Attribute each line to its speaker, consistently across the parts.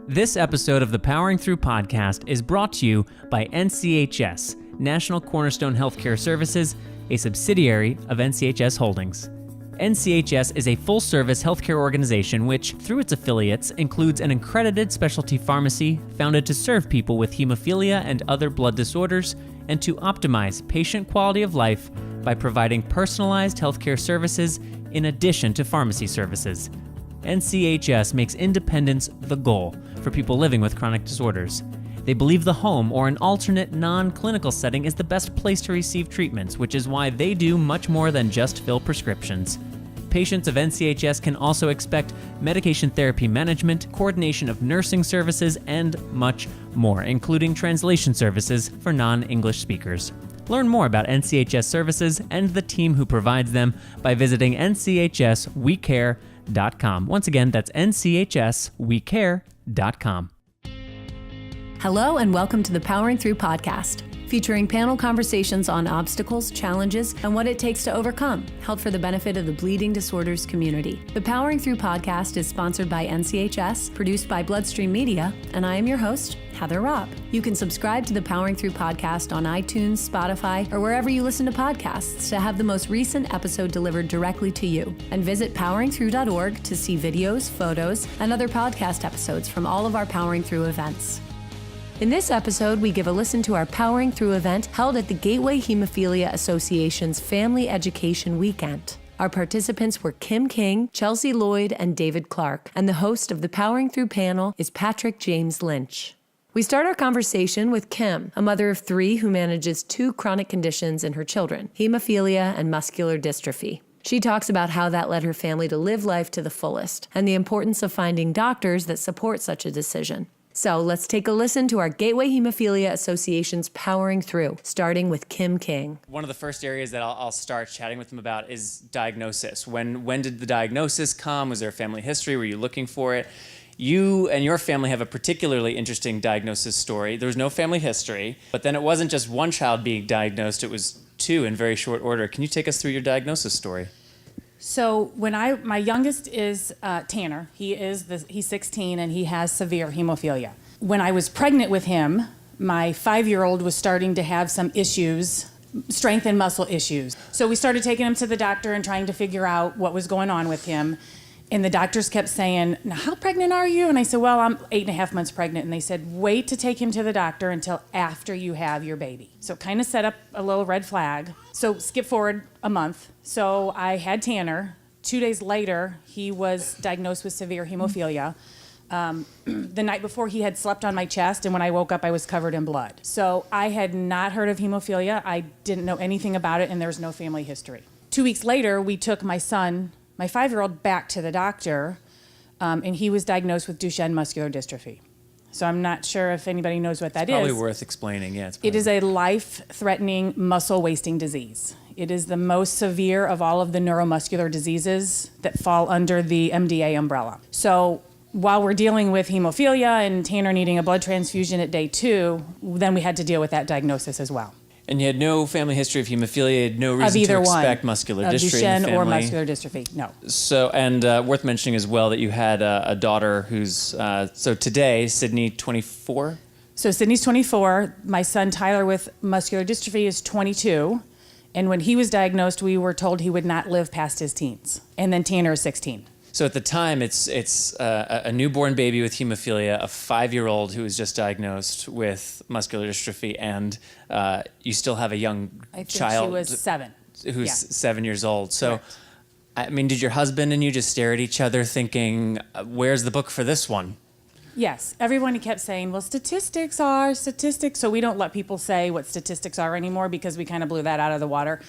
Speaker 1: This episode of the Powering Through podcast is brought to you by NCHS, National Cornerstone Healthcare Services, a subsidiary of NCHS Holdings. NCHS is a full-service healthcare organization which, through its affiliates, includes an accredited specialty pharmacy founded to serve people with hemophilia and other blood disorders and to optimize patient quality of life by providing personalized healthcare services in addition to pharmacy services. NCHS makes independence the goal for people living with chronic disorders. They believe the home or an alternate non-clinical setting is the best place to receive treatments, which is why they do much more than just fill prescriptions. Patients of NCHS can also expect medication therapy management, coordination of nursing services, and much more, including translation services for non-English speakers. Learn more about NCHS services and the team who provides them by visiting nchswecare.com. Once again, that's nchswecare.com.
Speaker 2: Hello and welcome to the Powering Through podcast, featuring panel conversations on obstacles, challenges, and what it takes to overcome, held for the benefit of the bleeding disorders community. The Powering Through podcast is sponsored by NCHS, produced by Bloodstream Media, and I am your host, Heather Robb. You can subscribe to the Powering Through podcast on iTunes, Spotify, or wherever you listen to podcasts to have the most recent episode delivered directly to you. And visit poweringthrough.org to see videos, photos, and other podcast episodes from all of our Powering Through events. In this episode, we give a listen to our Powering Through event held at the Gateway Hemophilia Association's Family Education Weekend. Our participants were Kim King, Chelsea Lloyd, and David Clark, and the host of the Powering Through panel is Patrick James Lynch. We start our conversation with Kim, a mother of three who manages two chronic conditions in her children, hemophilia and muscular dystrophy. She talks about how that led her family to live life to the fullest, and the importance of finding doctors that support such a decision. So let's take a listen to our Gateway Hemophilia Association's Powering Through, starting with Kim King.
Speaker 1: One of the first areas that I'll start chatting with them about is diagnosis. When did the diagnosis come? Was there a family history? Were you looking for it? You and your family have a particularly interesting diagnosis story. There was no family history, but then it wasn't just one child being diagnosed, it was two in very short order. Can you take us through your diagnosis story?
Speaker 3: So my youngest is Tanner. He's 16 and he has severe hemophilia. When I was pregnant with him, my 5-year-old was starting to have some issues, strength and muscle issues. So we started taking him to the doctor and trying to figure out what was going on with him. And the doctors kept saying, "Now, how pregnant are you?" And I said, "Well, I'm 8.5 months pregnant." And they said, "Wait to take him to the doctor until after you have your baby." So it kind of set up a little red flag. So skip forward a month. So I had Tanner. 2 days later, he was diagnosed with severe hemophilia. The night before, he had slept on my chest, and when I woke up, I was covered in blood. So I had not heard of hemophilia. I didn't know anything about it, and there was no family history. 2 weeks later, we took my son, my 5-year-old, back to the doctor, and he was diagnosed with Duchenne muscular dystrophy. So I'm not sure if anybody knows what that is.
Speaker 1: Probably worth explaining, yeah.
Speaker 3: It is a life-threatening muscle-wasting disease. It is the most severe of all of the neuromuscular diseases that fall under the MDA umbrella. So while we're dealing with hemophilia and Tanner needing a blood transfusion at day 2, then we had to deal with that diagnosis as well.
Speaker 1: And you had no family history of hemophilia, you had no reason to expect muscular dystrophy in the family.
Speaker 3: Duchenne or muscular dystrophy, no.
Speaker 1: So, and worth mentioning as well that you had a daughter who's, so today, Sydney, 24?
Speaker 3: So Sydney's 24. My son Tyler with muscular dystrophy is 22. And when he was diagnosed, we were told he would not live past his teens. And then Tanner is 16.
Speaker 1: So at the time, it's a newborn baby with hemophilia, a 5-year-old who was just diagnosed with muscular dystrophy, and you still have a young child.
Speaker 3: She was 7.
Speaker 1: Who's 7 years old. So,
Speaker 3: correct.
Speaker 1: I mean, did your husband and you just stare at each other thinking, where's the book for this one?
Speaker 3: Yes. Everyone kept saying, well, statistics are statistics. So we don't let people say what statistics are anymore because we kind of blew that out of the water.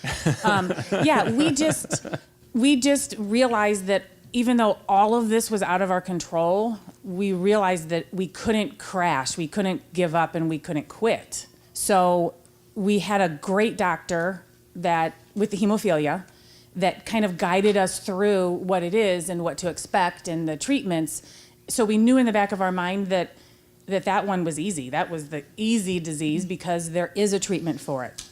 Speaker 3: We just realized that even though all of this was out of our control, we realized that we couldn't crash, we couldn't give up, and we couldn't quit. So we had a great doctor that, with the hemophilia, that kind of guided us through what it is and what to expect and the treatments. So we knew in the back of our mind that one was easy. That was the easy disease because there is a treatment for it.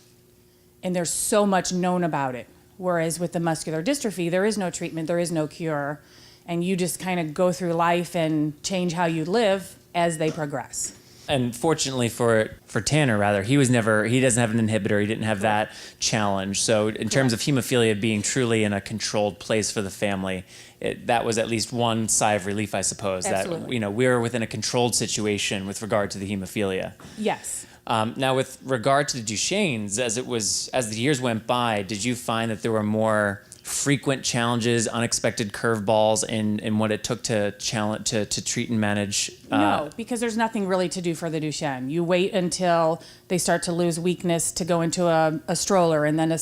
Speaker 3: And there's so much known about it. Whereas with the muscular dystrophy, there is no treatment, there is no cure, and you just kind of go through life and change how you live as they progress.
Speaker 1: And fortunately for Tanner, rather, he doesn't have an inhibitor. He didn't have that challenge. So in terms of hemophilia being truly in a controlled place for the family, that was at least one sigh of relief, I suppose.
Speaker 3: Absolutely.
Speaker 1: That, we're within a controlled situation with regard to the hemophilia.
Speaker 3: Yes.
Speaker 1: Now, with regard to the Duchenne's, as the years went by, did you find that there were more frequent challenges, unexpected curveballs in what it took to treat and manage?
Speaker 3: No, because there's nothing really to do for the Duchenne. You wait until they start to lose weakness to go into a stroller, and then a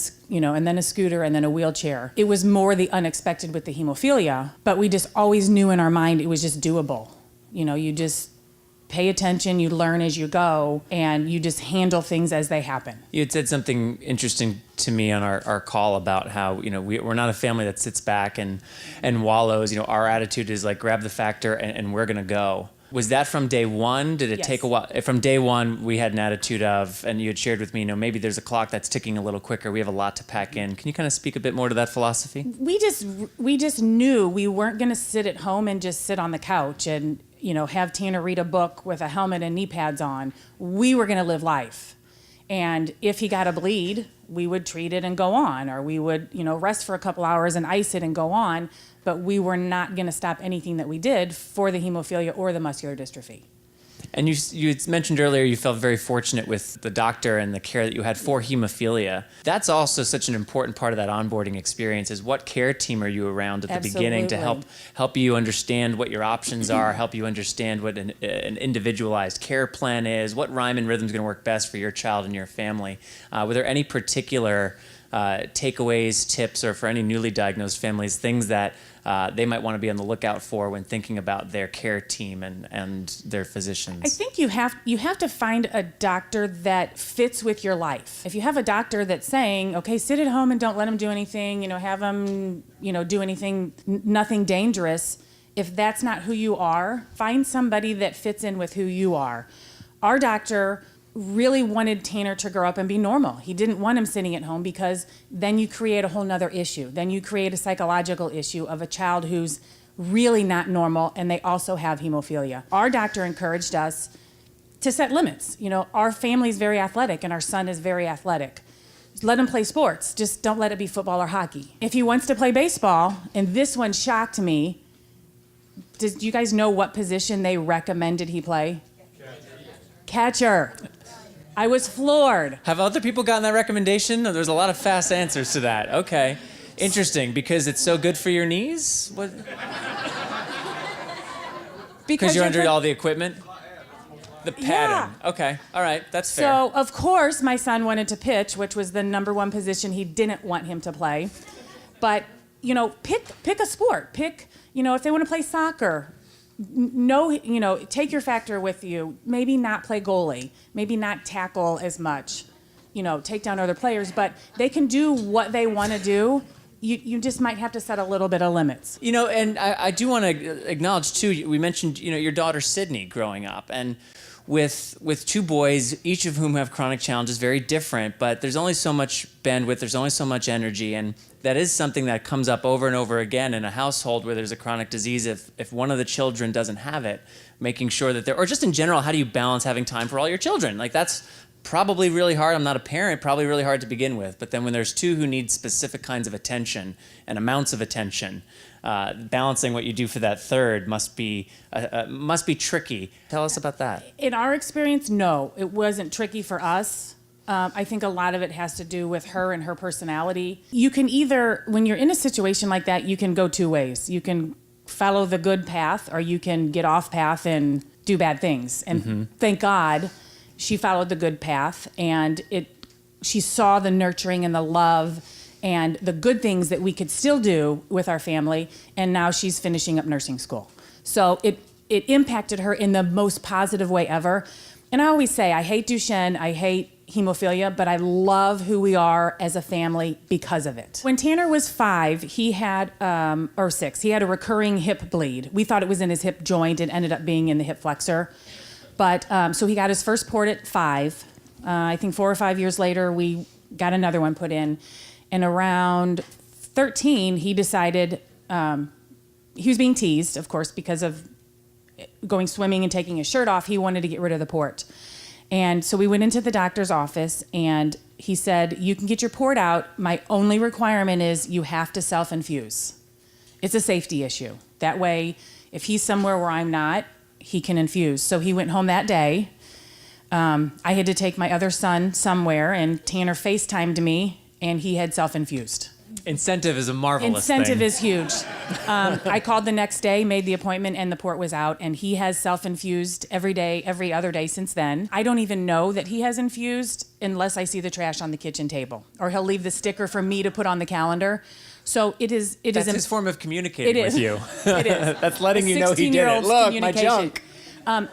Speaker 3: scooter, and then a wheelchair. It was more the unexpected with the hemophilia, but we just always knew in our mind it was just doable. You just pay attention, you learn as you go, and you just handle things as they happen.
Speaker 1: You had said something interesting to me on our call about how, we're not a family that sits back and wallows. Our attitude is like, grab the factor and we're going to go. Was that from day one? Did it
Speaker 3: Yes.
Speaker 1: take a while? From day one, we had an attitude of, and you had shared with me, maybe there's a clock that's ticking a little quicker. We have a lot to pack in. Can you kind of speak a bit more to that philosophy?
Speaker 3: We just knew we weren't going to sit at home and just sit on the couch and have Tanner read a book with a helmet and knee pads on. We were going to live life. And if he got a bleed, we would treat it and go on, or we would, rest for a couple hours and ice it and go on. But we were not going to stop anything that we did for the hemophilia or the muscular dystrophy.
Speaker 1: And you had mentioned earlier you felt very fortunate with the doctor and the care that you had for hemophilia. That's also such an important part of that onboarding experience, is what care team are you around at the beginning to help you understand what your options are, help you understand what an individualized care plan is, what rhyme and rhythm is going to work best for your child and your family. Were there any particular takeaways, tips, or for any newly diagnosed families, things that they might want to be on the lookout for when thinking about their care team and their physicians?
Speaker 3: I think you have to find a doctor that fits with your life. If you have a doctor that's saying, okay, sit at home and don't let him do anything, have him, do anything, nothing dangerous. If that's not who you are, find somebody that fits in with who you are. Our doctor really wanted Tanner to grow up and be normal. He didn't want him sitting at home, because then you create a whole nother issue. Then you create a psychological issue of a child who's really not normal and they also have hemophilia. Our doctor encouraged us to set limits. Our family's very athletic and our son is very athletic. Let him play sports. Just don't let it be football or hockey. If he wants to play baseball, and this one shocked me, do you guys know what position they recommended he play? Catcher. I was floored.
Speaker 1: Have other people gotten that recommendation? There's a lot of fast answers to that. Okay. Interesting. Because it's so good for your knees? What? Because you're under all the equipment? The padding. Yeah. Okay. All right. That's fair.
Speaker 3: So, of course, my son wanted to pitch, which was the number one position he didn't want him to play. But, pick a sport. Pick, if they want to play soccer, take your factor with you. Maybe not play goalie. Maybe not tackle as much. Take down other players. But they can do what they want to do. You just might have to set a little bit of limits.
Speaker 1: And I do want to acknowledge, too, we mentioned, your daughter Sydney growing up. And with two boys, each of whom have chronic challenges, very different, but there's only so much bandwidth, there's only so much energy, and that is something that comes up over and over again in a household where there's a chronic disease. If one of the children doesn't have it, making sure that or just in general, how do you balance having time for all your children? Like, that's probably really hard. I'm not a parent, probably really hard to begin with, but then when there's two who need specific kinds of attention and amounts of attention, balancing what you do for that third must be tricky. Tell us about that.
Speaker 3: In our experience, no, it wasn't tricky for us. I think a lot of it has to do with her and her personality. You can either, when you're in a situation like that, you can go two ways. You can follow the good path, or you can get off path and do bad things. And thank God she followed the good path, and she saw the nurturing and the love and the good things that we could still do with our family, and now she's finishing up nursing school. So it impacted her in the most positive way ever. And I always say, I hate Duchenne, I hate hemophilia, but I love who we are as a family because of it. When Tanner was 5, he had, or 6, he had a recurring hip bleed. We thought it was in his hip joint and ended up being in the hip flexor. But so he got his first port at 5. I think 4 or 5 years later, we got another one put in. And around 13, he decided, he was being teased, of course, because of going swimming and taking his shirt off, he wanted to get rid of the port. And so we went into the doctor's office, and he said, you can get your port out. My only requirement is you have to self-infuse. It's a safety issue. That way, if he's somewhere where I'm not, he can infuse. So he went home that day. I had to take my other son somewhere, and Tanner FaceTimed me, and he had self-infused.
Speaker 1: Incentive is a marvelous thing.
Speaker 3: Incentive is huge. I called the next day, made the appointment, and the port was out, and he has self-infused every day, every other day since then. I don't even know that he has infused unless I see the trash on the kitchen table, or he'll leave the sticker for me to put on the calendar. So that's
Speaker 1: his form of communicating with you.
Speaker 3: It is.
Speaker 1: That's letting you know he did it. Look, my junk.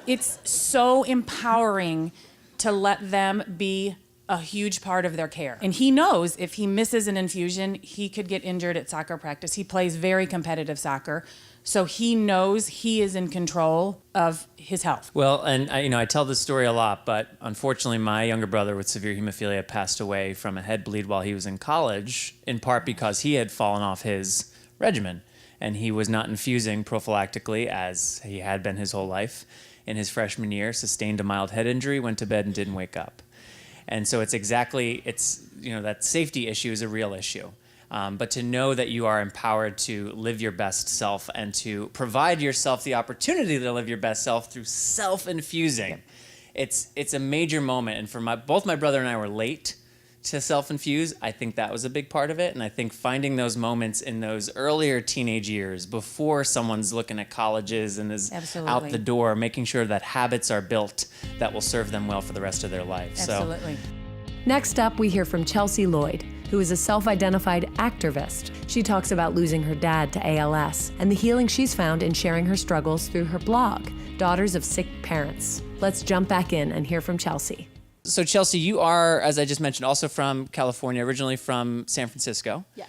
Speaker 3: It's so empowering to let them be a huge part of their care. And he knows if he misses an infusion, he could get injured at soccer practice. He plays very competitive soccer. So he knows he is in control of his health.
Speaker 1: Well, and I tell this story a lot, but unfortunately my younger brother with severe hemophilia passed away from a head bleed while he was in college, in part because he had fallen off his regimen and he was not infusing prophylactically as he had been his whole life. In his freshman year, sustained a mild head injury, went to bed and didn't wake up. And so that safety issue is a real issue. But to know that you are empowered to live your best self and to provide yourself the opportunity to live your best self through self-infusing, it's a major moment. And for both my brother and I were late to self-infuse. I think that was a big part of it. And I think finding those moments in those earlier teenage years before someone's looking at colleges and is out the door, making sure that habits are built that will serve them well for the rest of their life.
Speaker 3: Absolutely.
Speaker 2: Next up, we hear from Chelsea Lloyd, who is a self-identified activist. She talks about losing her dad to ALS and the healing she's found in sharing her struggles through her blog, Daughters of Sick Parents. Let's jump back in and hear from Chelsea.
Speaker 1: So Chelsea, you are, as I just mentioned, also from California, originally from San Francisco.
Speaker 4: Yes.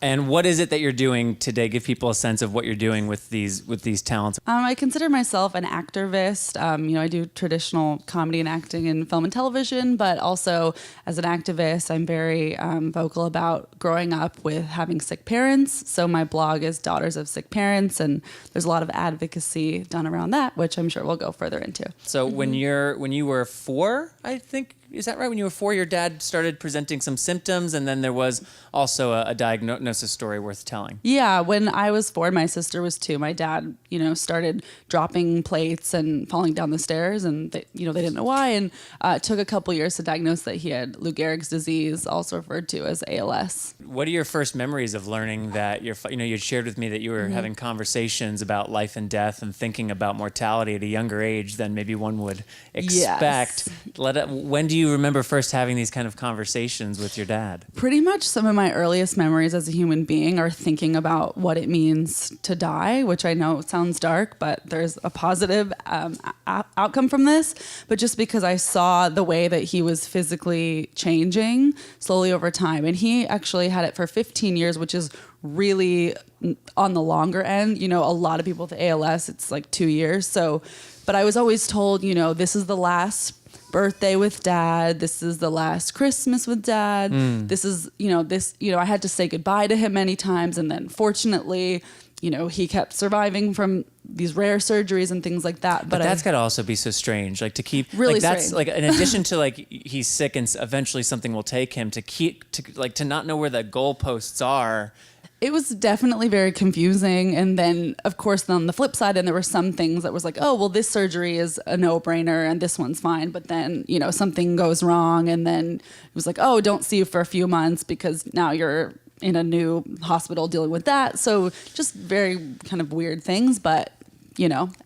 Speaker 1: And what is it that you're doing today? Give people a sense of what you're doing with these talents.
Speaker 4: I consider myself an activist. I do traditional comedy and acting in film and television, but also as an activist, I'm very vocal about growing up with having sick parents. So my blog is Daughters of Sick Parents, and there's a lot of advocacy done around that, which I'm sure we'll go further into.
Speaker 1: So when you were 4, I think, is that right? When you were 4, your dad started presenting some symptoms, and then there was also a diagnosis story worth telling.
Speaker 4: Yeah, when I was 4, my sister was 2. My dad, started dropping plates and falling down the stairs, and they didn't know why. And it took a couple years to diagnose that he had Lou Gehrig's disease, also referred to as ALS.
Speaker 1: What are your first memories of learning that you shared with me that you were having conversations about life and death and thinking about mortality at a younger age than maybe one would expect?
Speaker 4: Yes.
Speaker 1: When do you remember first having these kind of conversations with your dad?
Speaker 4: Pretty much some of my earliest memories as a human being are thinking about what it means to die, which I know sounds dark, but there's a positive outcome from this. But just because I saw the way that he was physically changing slowly over time, and he actually had it for 15 years, which is really on the longer end. A lot of people with ALS, it's like 2 years. But I was always told, this is the last birthday with dad. This is the last Christmas with dad. This is, I had to say goodbye to him many times. And then fortunately, he kept surviving from these rare surgeries and things like that.
Speaker 1: But that's got to also be so strange, like to keep,
Speaker 4: really
Speaker 1: that's
Speaker 4: strange.
Speaker 1: Like in addition to like he's sick and eventually something will take him, to not know where the goalposts are.
Speaker 4: It was definitely very confusing. And then, of course, on the flip side, and there were some things that was like, oh, well, this surgery is a no-brainer and this one's fine. But then, something goes wrong. And then it was like, oh, don't see you for a few months because now you're in a new hospital dealing with that. So just very kind of weird things. But,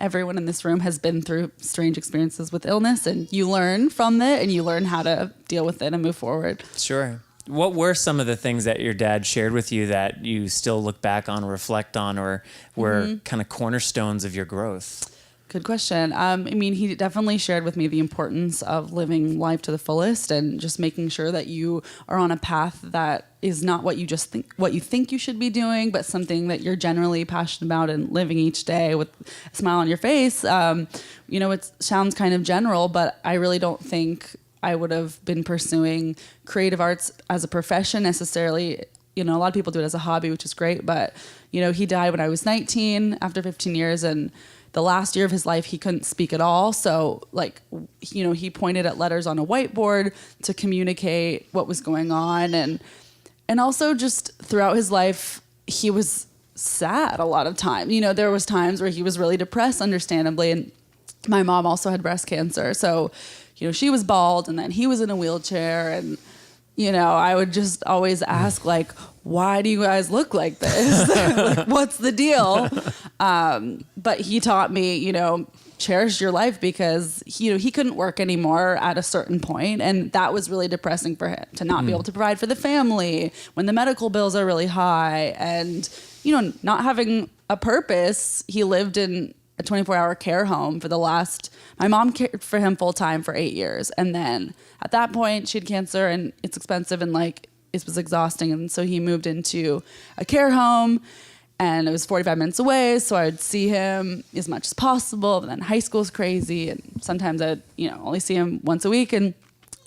Speaker 4: everyone in this room has been through strange experiences with illness, and you learn from it and you learn how to deal with it and move forward.
Speaker 1: Sure. What were some of the things that your dad shared with you that you still look back on, reflect on, or were kind of cornerstones of your growth?
Speaker 4: Good question. He definitely shared with me the importance of living life to the fullest and just making sure that you are on a path that is not what you think you should be doing, but something that you're generally passionate about and living each day with a smile on your face. It sounds kind of general, but I really don't think I would have been pursuing creative arts as a profession necessarily. A lot of people do it as a hobby, which is great, but, he died when I was 19 after 15 years, and the last year of his life, he couldn't speak at all. So like, you know, he pointed at letters on a whiteboard to communicate what was going on. And also just throughout his life, he was sad a lot of time. You know, there was times where he was really depressed, understandably. And my mom also had breast cancer. So, you know, she was bald and then he was in a wheelchair. And, you know, I would just always ask, like, why do you guys look like this? Like, what's the deal? But he taught me, you know, cherish your life, because he couldn't work anymore at a certain point, and that was really depressing for him, to not be able to provide for the family when the medical bills are really high, and, you know, not having a purpose. He lived in a 24-hour care home for my mom cared for him full time for 8 years. And then at that point she had cancer, and it's expensive, and like, it was exhausting. And so he moved into a care home, and it was 45 minutes away. So I would see him as much as possible. And then high school's crazy. And sometimes I'd, you know, only see him once a week. And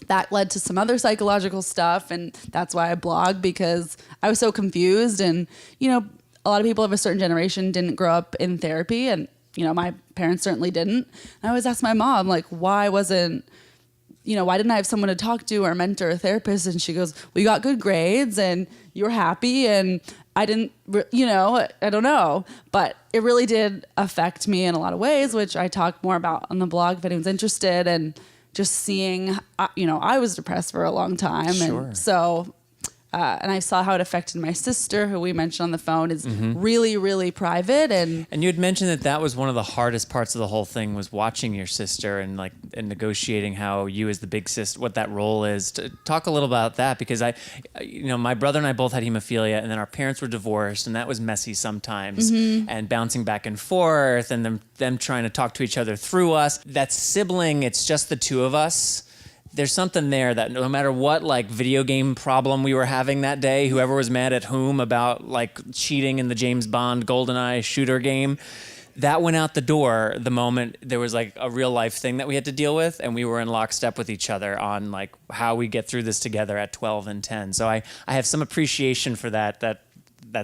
Speaker 4: that led to some other psychological stuff. And that's why I blog, because I was so confused. And, you know, a lot of people of a certain generation didn't grow up in therapy. And, you know, my parents certainly didn't. And I always asked my mom, like, why didn't I have someone to talk to, or a mentor, a therapist? And she goes, well, you got good grades and you were happy. And I didn't, you know, I don't know. But it really did affect me in a lot of ways, which I talk more about on the blog if anyone's interested. And just seeing, you know, I was depressed for a long time.
Speaker 1: Sure.
Speaker 4: And so, and I saw how it affected my sister, who we mentioned on the phone, is really, really private. And
Speaker 1: you had mentioned that was one of the hardest parts of the whole thing, was watching your sister and negotiating how you as the big sister, what that role is. Talk a little about that, because my brother and I both had hemophilia, and then our parents were divorced, and that was messy sometimes, and bouncing back and forth, and them trying to talk to each other through us. That sibling, it's just the two of us. There's something there that no matter what, like, video game problem we were having that day, whoever was mad at whom about, like, cheating in the James Bond GoldenEye shooter game, that went out the door the moment there was, like, a real life thing that we had to deal with, and we were in lockstep with each other on, like, how we get through this together at 12 and 10. So I have some appreciation for that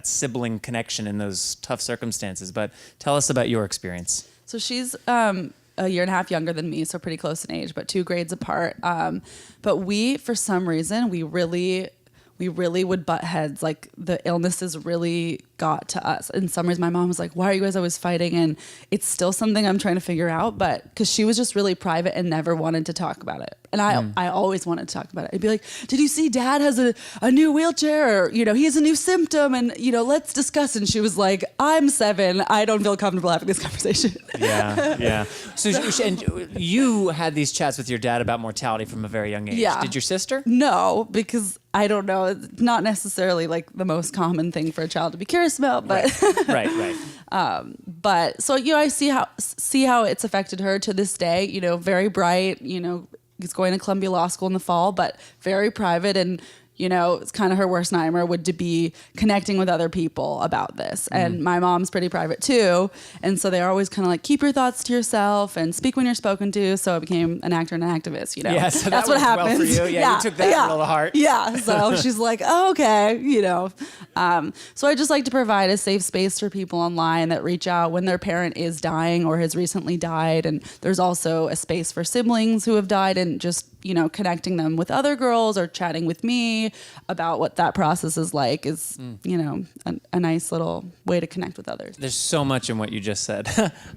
Speaker 1: sibling connection in those tough circumstances. But tell us about your experience.
Speaker 4: so she's a year and a half younger than me, so pretty close in age, but 2 grades apart. But we, for some reason, we really would butt heads. Like, the illnesses really got to us. In some ways, my mom was like, why are you guys always fighting? And it's still something I'm trying to figure out, but because she was just really private and never wanted to talk about it. And I always wanted to talk about it. I'd be like, did you see Dad has a new wheelchair? Or, you know, he has a new symptom, and, you know, let's discuss. And she was like, I'm 7. I don't feel comfortable having this conversation.
Speaker 1: Yeah. So and you had these chats with your dad about mortality from a very young age.
Speaker 4: Yeah.
Speaker 1: Did your sister?
Speaker 4: No, because I don't know. It's not necessarily like the most common thing for a child to be curious about, but
Speaker 1: Right.
Speaker 4: but so, you know, I see how it's affected her to this day. You know, very bright. You know, he's going to Columbia Law School in the fall, but very private. And, you know, it's kind of her worst nightmare would to be connecting with other people about this. And my mom's pretty private too. And so they're always kind of like, keep your thoughts to yourself and speak when you're spoken to. So I became an actor and an activist, you know.
Speaker 1: Yeah, so
Speaker 4: that's what happens.
Speaker 1: Well for you. Yeah, you took that real to heart.
Speaker 4: Yeah. So she's like, oh, okay, you know. So I just like to provide a safe space for people online that reach out when their parent is dying or has recently died. And there's also a space for siblings who have died, and just, you know, connecting them with other girls or chatting with me about what that process is like is, you know, a nice little way to connect with others.
Speaker 1: There's so much in what you just said.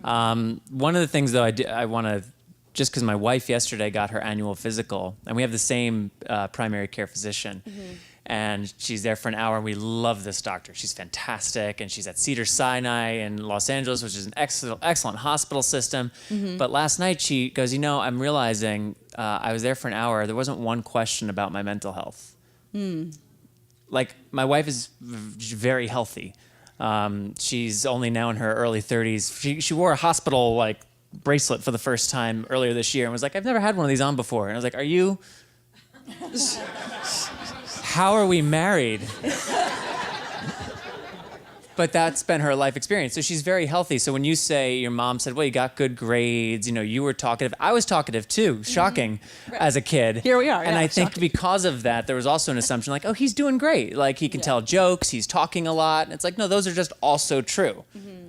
Speaker 1: One of the things, though, I want to, just because my wife yesterday got her annual physical, and we have the same primary care physician. And she's there for an hour, and we love this doctor. She's fantastic, and she's at Cedars-Sinai in Los Angeles, which is an excellent hospital system. But last night she goes, you know, I'm realizing I was there for an hour. There wasn't one question about my mental health. Like, my wife is very healthy. She's only now in her early 30s. She wore a hospital, like, bracelet for the first time earlier this year and was like, I've never had one of these on before. And I was like, are you... How are we married? But that's been her life experience. So she's very healthy. So when you say your mom said, well, you got good grades, you know, you were talkative. I was talkative too, shocking, as a kid.
Speaker 4: Here we are.
Speaker 1: And I think because of that, there was also an assumption like, oh, he's doing great. Like, he can tell jokes, he's talking a lot. And it's like, no, those are just also true.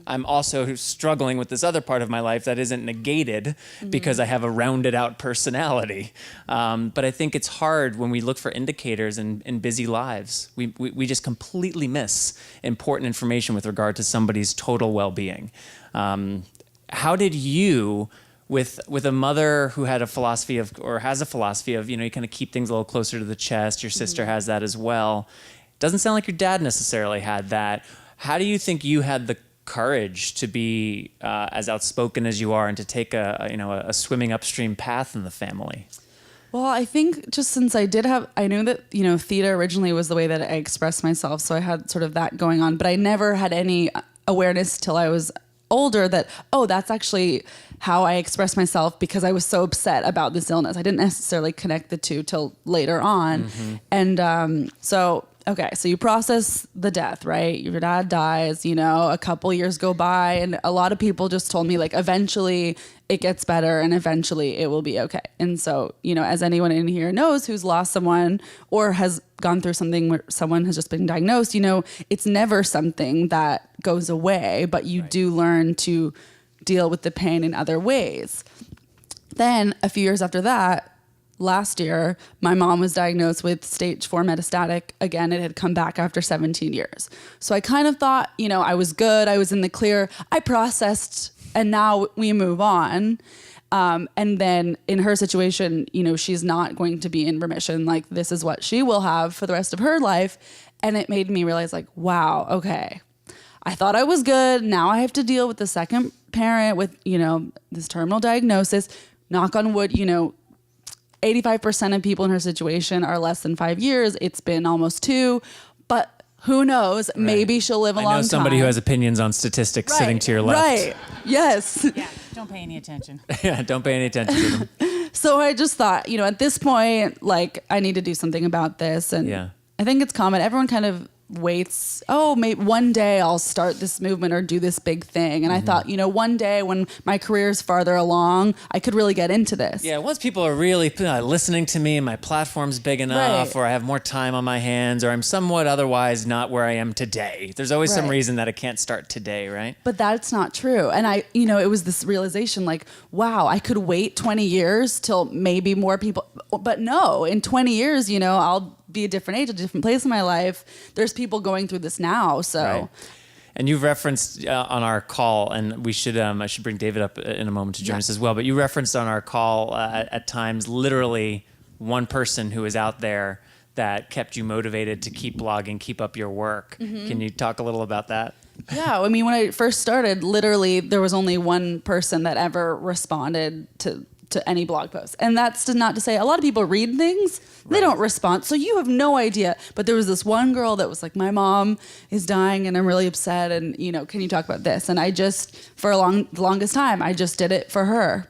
Speaker 1: I'm also struggling with this other part of my life that isn't negated because I have a rounded out personality. But I think it's hard when we look for indicators in busy lives. We just completely miss important information with regard to somebody's total well-being. How did you, with a mother who had a philosophy of, or has a philosophy of, you kind of keep things a little closer to the chest, your sister has that as well. Doesn't sound like your dad necessarily had that. How do you think you had the courage to be as outspoken as you are and to take a swimming upstream path in the family?
Speaker 4: Well, I think just since I knew that, theater originally was the way that I expressed myself. So I had sort of that going on, but I never had any awareness till I was older that, that's actually how I express myself because I was so upset about this illness. I didn't necessarily connect the two till later on. And so you process the death, right? Your dad dies, a couple years go by, and a lot of people just told me, like, eventually it gets better and eventually it will be okay. And so, as anyone in here knows who's lost someone or has gone through something where someone has just been diagnosed, it's never something that goes away, but you do learn to deal with the pain in other ways. Then a few years after that, last year, my mom was diagnosed with stage 4 metastatic. Again, it had come back after 17 years. So I kind of thought, I was good. I was in the clear. I processed, and now we move on. And then in her situation, she's not going to be in remission. Like, this is what she will have for the rest of her life. And it made me realize, like, wow, okay. I thought I was good. Now I have to deal with the second parent with, this terminal diagnosis. Knock on wood, 85% of people in her situation are less than 5 years. It's been almost 2, but who knows? Right. Maybe she'll live a long time. I know
Speaker 1: somebody who has opinions on statistics sitting to your left.
Speaker 4: Right. Yes.
Speaker 3: Yeah. Don't pay any attention.
Speaker 1: Yeah. Don't pay any attention to them.
Speaker 4: So I just thought, at this point, like, I need to do something about this. And I think it's common. Everyone kind of waits, maybe one day I'll start this movement or do this big thing. And I thought, one day when my career is farther along, I could really get into this.
Speaker 1: Yeah, once people are really listening to me and my platform's big enough, or I have more time on my hands, or I'm somewhat otherwise not where I am today. There's always some reason that I can't start today, right?
Speaker 4: But that's not true. And it was this realization, like, wow, I could wait 20 years till maybe more people, but no, in 20 years, I'll be a different age, a different place in my life. There's people going through this now, so. Right.
Speaker 1: And you've referenced on our call, and we should I should bring David up in a moment to join us as well. But you referenced on our call at times literally one person who was out there that kept you motivated to keep blogging, keep up your work. Can you talk a little about that?
Speaker 4: Yeah, I mean, when I first started, literally there was only one person that ever responded to any blog post. And that's not to say a lot of people read things, they don't respond. So you have no idea. But there was this one girl that was like, my mom is dying and I'm really upset. And, can you talk about this? And I just, for the longest time, I just did it for her.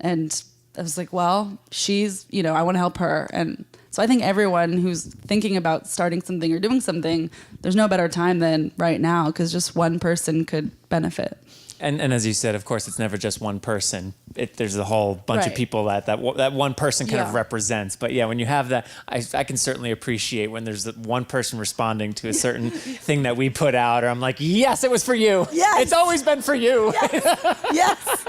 Speaker 4: And I was like, well, she's, I want to help her. And so I think everyone who's thinking about starting something or doing something, there's no better time than right now because just one person could benefit.
Speaker 1: And as you said, of course, it's never just one person. There's a whole bunch of people that one person kind of represents. But yeah, when you have that, I can certainly appreciate when there's one person responding to a certain thing that we put out, or I'm like, yes, it was for you. Yes. It's always been for you.
Speaker 4: Yes.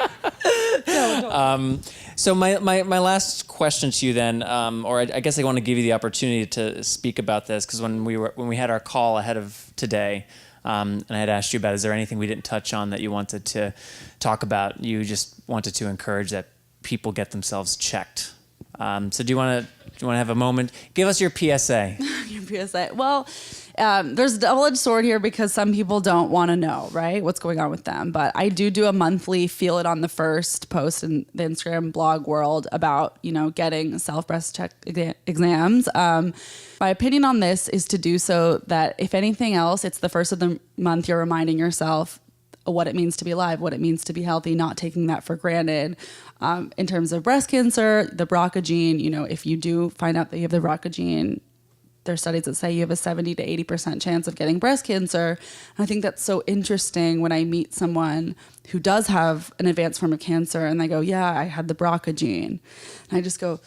Speaker 1: So my last question to you then, or I guess I want to give you the opportunity to speak about this, because when we had our call ahead of today, and I had asked you about, is there anything we didn't touch on that you wanted to talk about? You just wanted to encourage that people get themselves checked. So do you want to have a moment? Give us your PSA.
Speaker 4: Your PSA. Well, there's a double-edged sword here because some people don't want to know, right, what's going on with them. But I do a monthly Feel It on the First post in the Instagram blog world about, getting self-breast check exams. My opinion on this is to do so that, if anything else, it's the first of the month you're reminding yourself what it means to be alive, what it means to be healthy, not taking that for granted. In terms of breast cancer, the BRCA gene, if you do find out that you have the BRCA gene, there's studies that say you have a 70 to 80% chance of getting breast cancer. And I think that's so interesting when I meet someone who does have an advanced form of cancer and they go, yeah, I had the BRCA gene. And I just go,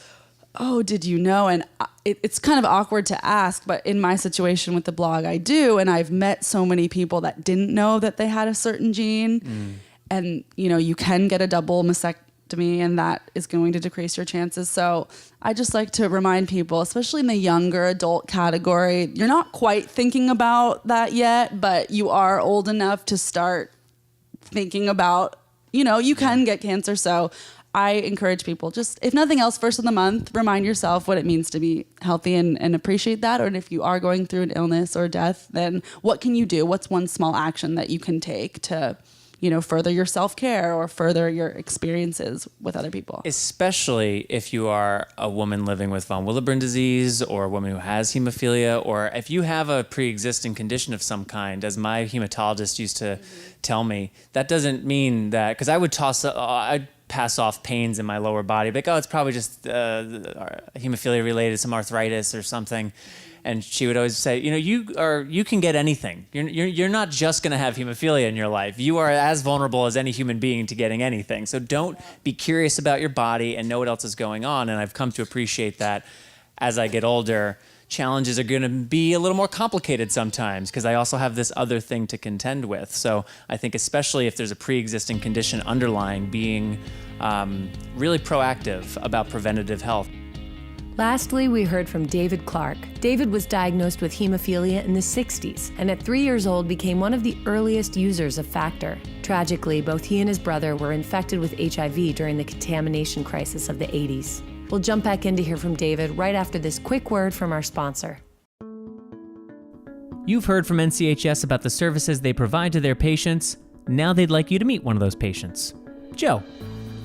Speaker 4: oh, did you know? And it's kind of awkward to ask, but in my situation with the blog, I do. And I've met so many people that didn't know that they had a certain gene. And, you can get a double mastectomy, and that is going to decrease your chances. So I just like to remind people, especially in the younger adult category, you're not quite thinking about that yet, but you are old enough to start thinking about, you can get cancer. So I encourage people, just if nothing else, first of the month, remind yourself what it means to be healthy and appreciate that. Or if you are going through an illness or death, then what can you do? What's one small action that you can take to, further your self-care or further your experiences with other people?
Speaker 1: Especially if you are a woman living with von Willebrand disease, or a woman who has hemophilia, or if you have a pre-existing condition of some kind, as my hematologist used to tell me. That doesn't mean that, because I would I'd pass off pains in my lower body, like, oh, it's probably just hemophilia related, some arthritis or something. And she would always say, you can get anything. You're not just going to have hemophilia in your life. You are as vulnerable as any human being to getting anything. So don't be curious about your body and know what else is going on. And I've come to appreciate that as I get older. Challenges are going to be a little more complicated sometimes, because I also have this other thing to contend with. So I think especially if there's a pre-existing condition underlying, being really proactive about preventative health.
Speaker 2: Lastly, we heard from David Clark. David was diagnosed with hemophilia in the 60s, and at 3 years old became one of the earliest users of Factor. Tragically, both he and his brother were infected with HIV during the contamination crisis of the 80s. We'll jump back in to hear from David right after this quick word from our sponsor.
Speaker 1: You've heard from NCHS about the services they provide to their patients. Now they'd like you to meet one of those patients. Joe.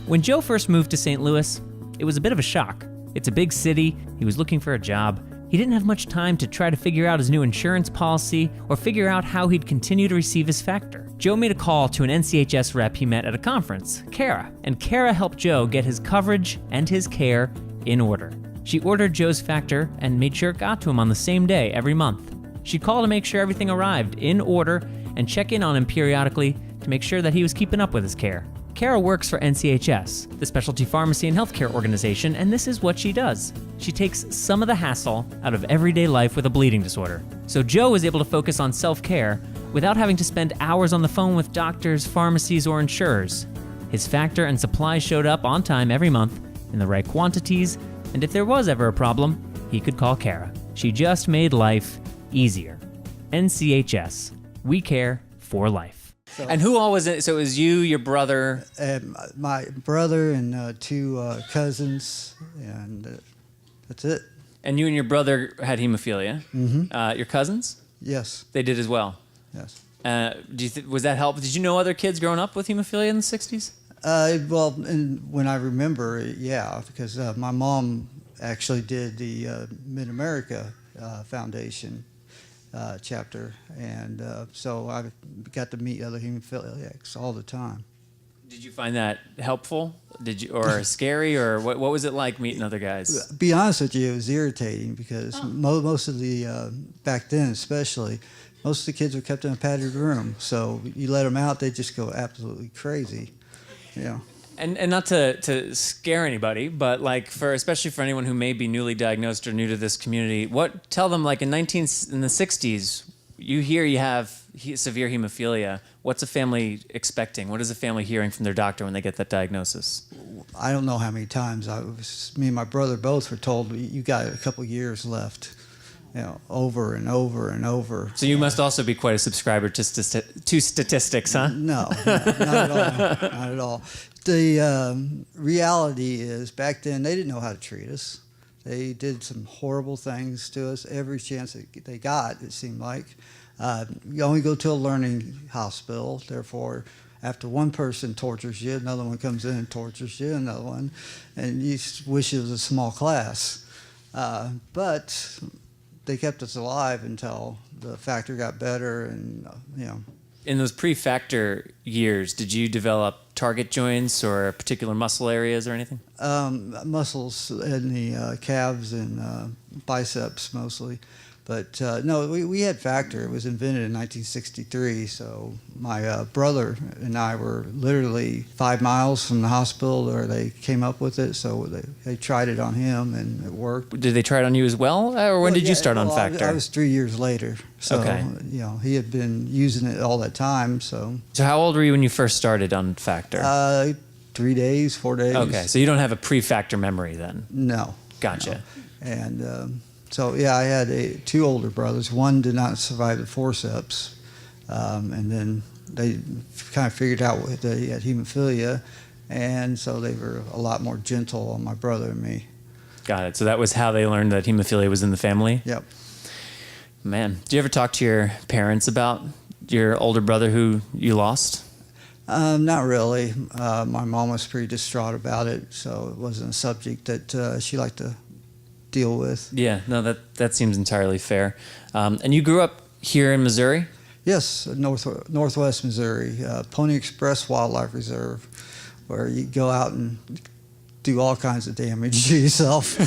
Speaker 1: When Joe first moved to St. Louis, it was a bit of a shock. It's a big city, he was looking for a job. He didn't have much time to try to figure out his new insurance policy or figure out how he'd continue to receive his Factor. Joe made a call to an NCHS rep he met at a conference, Kara, and Kara helped Joe get his coverage and his care in order. She ordered Joe's Factor and made sure it got to him on the same day every month. She'd call to make sure everything arrived in order and check in on him periodically to make sure that he was keeping up with his care. Kara works for NCHS, the specialty pharmacy and healthcare organization, and this is what she does. She takes some of the hassle out of everyday life with a bleeding disorder. So Joe is able to focus on self-care without having to spend hours on the phone with doctors, pharmacies, or insurers. His Factor and supplies showed up on time every month in the right quantities, and if there was ever a problem, he could call Kara. She just made life easier. NCHS. We care for life. And who all was it? So it was you, your brother?
Speaker 5: My brother and two cousins, and that's it.
Speaker 1: And you and your brother had hemophilia.
Speaker 5: Mm-hmm.
Speaker 1: Your cousins?
Speaker 5: Yes.
Speaker 1: They did as well?
Speaker 5: Yes.
Speaker 1: Was that help? Did you know other kids growing up with hemophilia in the 60s?
Speaker 5: Well, and when I remember, yeah, because my mom actually did the Mid-America Foundation chapter, and so I got to meet other hemophiliacs all the time.
Speaker 1: Did you find that helpful? Or scary, or what was it like meeting other guys?
Speaker 5: Be honest with you, it was irritating because most of the back then, especially, most of the kids were kept in a padded room. So you let them out, they just go absolutely crazy. Yeah.
Speaker 1: And not to scare anybody, but like especially for anyone who may be newly diagnosed or new to this community, tell them, like in the 60s, you have severe hemophilia. What's a family expecting? What is a family hearing from their doctor when they get that diagnosis?
Speaker 5: I don't know how many times me and my brother both were told, you got a couple years left, over and over and over.
Speaker 1: So you must also be quite a subscriber to statistics, huh?
Speaker 5: No, not at all. Not at all. The reality is, back then, they didn't know how to treat us. They did some horrible things to us every chance that they got, it seemed like. You only go to a learning hospital, therefore, after one person tortures you, another one comes in and tortures you, another one, and you wish it was a small class. But they kept us alive until the Factor got better, and,
Speaker 1: In those pre-Factor years, did you develop target joints or particular muscle areas or anything?
Speaker 5: Muscles in the calves and biceps mostly. But no, we had Factor. It was invented in 1963. So my brother and I were literally 5 miles from the hospital where they came up with it. So they tried it on him, and it worked.
Speaker 1: Did they try it on you as well, or when did you start on Factor?
Speaker 5: I was 3 years later. So,
Speaker 1: Okay.
Speaker 5: He had been using it all that time. So
Speaker 1: how old were you when you first started on Factor?
Speaker 5: 3 days, 4 days.
Speaker 1: Okay, so you don't have a pre-Factor memory then?
Speaker 5: No.
Speaker 1: Gotcha.
Speaker 5: No. And so, I had two older brothers. One did not survive the forceps, and then they kind of figured out that he had hemophilia, and so they were a lot more gentle on my brother and me.
Speaker 1: Got it. So that was how they learned that hemophilia was in the family?
Speaker 5: Yep.
Speaker 1: Man, do you ever talk to your parents about your older brother who you lost?
Speaker 5: Not really. My mom was pretty distraught about it, so it wasn't a subject that she liked to deal with.
Speaker 1: Yeah, no, that seems entirely fair. And you grew up here in Missouri?
Speaker 5: Yes, northwest Missouri, Pony Express Wildlife Reserve, where you go out and do all kinds of damage to yourself.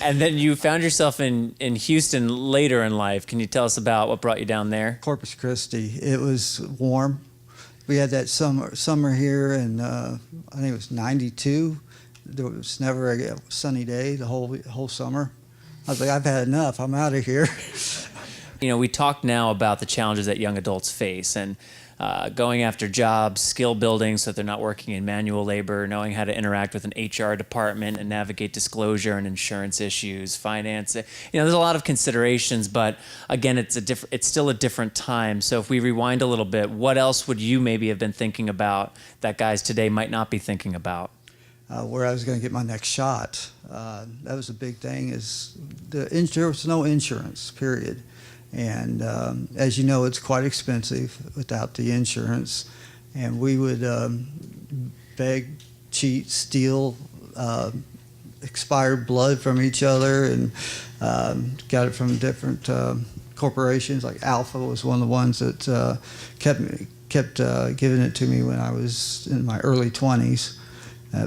Speaker 1: And then you found yourself in Houston later in life. Can you tell us about what brought you down there?
Speaker 5: Corpus Christi. It was warm. We had that summer here, and I think it was 92. There was never a sunny day the whole summer. I was like, I've had enough. I'm out of here.
Speaker 1: We talk now about the challenges that young adults face and going after jobs, skill building so that they're not working in manual labor, knowing how to interact with an HR department and navigate disclosure and insurance issues, finance. There's a lot of considerations, but again, it's still a different time. So if we rewind a little bit, what else would you maybe have been thinking about that guys today might not be thinking about?
Speaker 5: Where I was going to get my next shot. That was a big thing. There was no insurance, period. And as you know, it's quite expensive without the insurance. And we would beg, cheat, steal expired blood from each other, and got it from different corporations. Like Alpha was one of the ones that kept giving it to me when I was in my early 20s.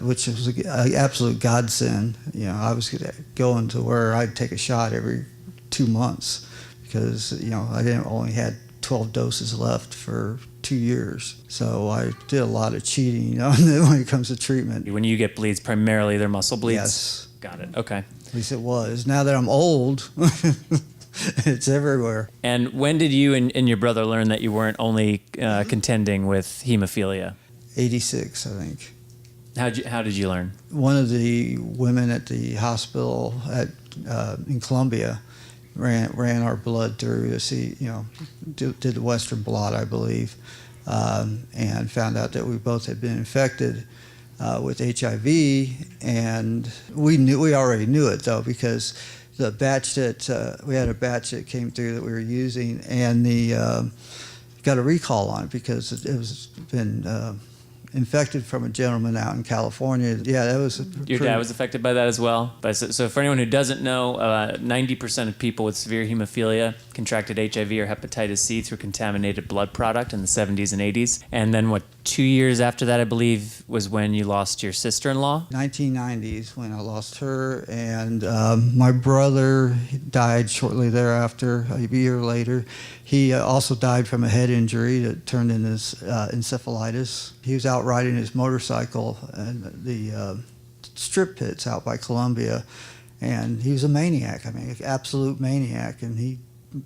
Speaker 5: Which was an absolute godsend. I was going to where I'd take a shot every 2 months because, I only had 12 doses left for 2 years. So I did a lot of cheating, when it comes to treatment.
Speaker 1: When you get bleeds, primarily they're muscle bleeds?
Speaker 5: Yes.
Speaker 1: Got it. Okay.
Speaker 5: At least it was. Now that I'm old, it's everywhere.
Speaker 1: And when did you and your brother learn that you weren't only contending with hemophilia?
Speaker 5: 86, I think.
Speaker 1: How did you learn?
Speaker 5: One of the women at the hospital in Columbia ran our blood through to see, did the Western blot, I believe, and found out that we both had been infected with HIV, and we already knew it though, because the batch that we had a batch that came through that we were using, and got a recall on it because it was been infected from a gentleman out in California. Yeah, that was...
Speaker 1: Your dad was affected by that as well? So for anyone who doesn't know, 90% of people with severe hemophilia contracted HIV or hepatitis C through contaminated blood product in the 70s and 80s. And then 2 years after that, I believe, was when you lost your sister-in-law?
Speaker 5: 1990s when I lost her, and my brother died shortly thereafter, a year later. He also died from a head injury that turned into encephalitis. He was out riding his motorcycle in the strip pits out by Columbia, and he was a maniac. An absolute maniac, and he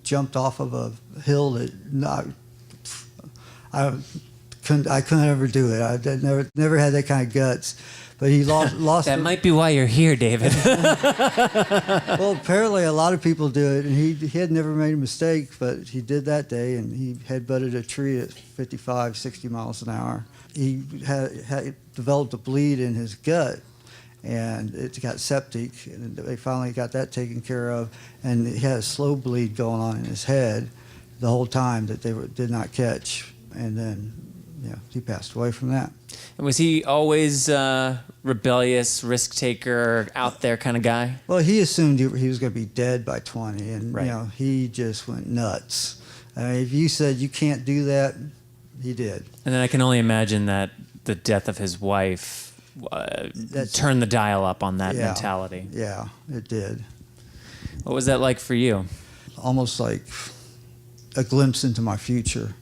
Speaker 5: jumped off of a hill that I couldn't ever do it. I never had that kind of guts. But he lost.
Speaker 1: That might be why you're here, David.
Speaker 5: Well, apparently a lot of people do it, and he had never made a mistake, but he did that day, and he headbutted a tree at 55, 60 miles an hour. He had developed a bleed in his gut, and it got septic, and they finally got that taken care of, and he had a slow bleed going on in his head the whole time that they did not catch, and then he passed away from that.
Speaker 1: And was he always rebellious, risk taker, out there kind of guy?
Speaker 5: Well, he assumed he was going to be dead by 20, and
Speaker 1: right.
Speaker 5: He just went nuts. If you said you can't do that, he did.
Speaker 1: And then I can only imagine that the death of his wife turned the dial up on that mentality.
Speaker 5: Yeah, it did.
Speaker 1: What was that like for you?
Speaker 5: Almost like a glimpse into my future.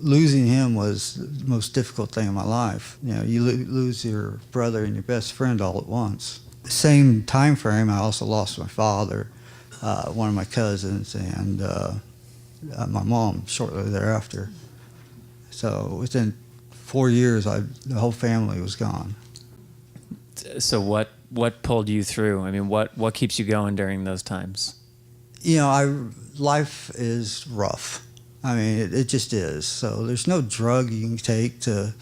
Speaker 5: Losing him was the most difficult thing in my life. You lose your brother and your best friend all at once. Same time frame, I also lost my father, one of my cousins, and my mom shortly thereafter. So within 4 years, the whole family was gone.
Speaker 1: So what pulled you through? I mean, what keeps you going during those times?
Speaker 5: Life is rough. I mean, it just is. So there's no drug you can take to,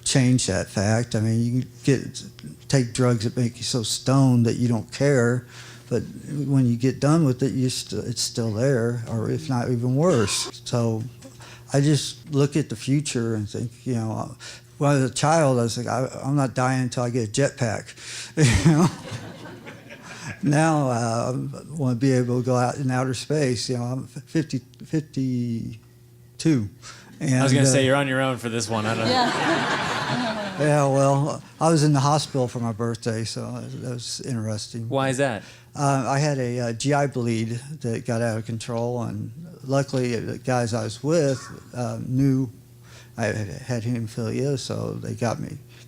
Speaker 5: change that fact. I mean, you can take drugs that make you so stoned that you don't care, but when you get done with it, it's still there, or if not even worse. So I just look at the future and think, when I was a child, I was like, I'm not dying until I get a jetpack, Now I want to be able to go out in outer space. I'm 52. And,
Speaker 1: I was going to say, you're on your own for this one. I don't know.
Speaker 5: Yeah, well, I was in the hospital for my birthday, so that was interesting.
Speaker 1: Why is that?
Speaker 5: I had a GI bleed that got out of control, and luckily the guys I was with knew I had hemophilia, so they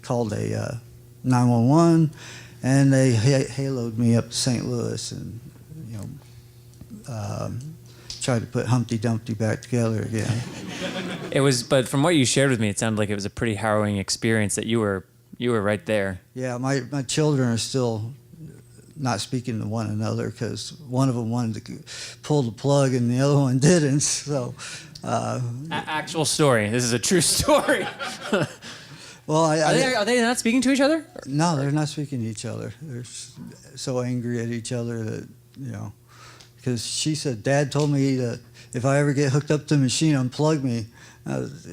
Speaker 5: called a 911, and they haloed me up to St. Louis and, tried to put Humpty Dumpty back together again.
Speaker 1: But from what you shared with me, it sounded like it was a pretty harrowing experience that you were right there.
Speaker 5: Yeah, my children are still not speaking to one another because one of them wanted to pull the plug and the other one didn't. So,
Speaker 1: Actual story. This is a true story.
Speaker 5: well,
Speaker 1: Are they not speaking to each other?
Speaker 5: No, they're not speaking to each other. They're so angry at each other that because she said, "Dad told me that if I ever get hooked up to the machine, unplug me." I was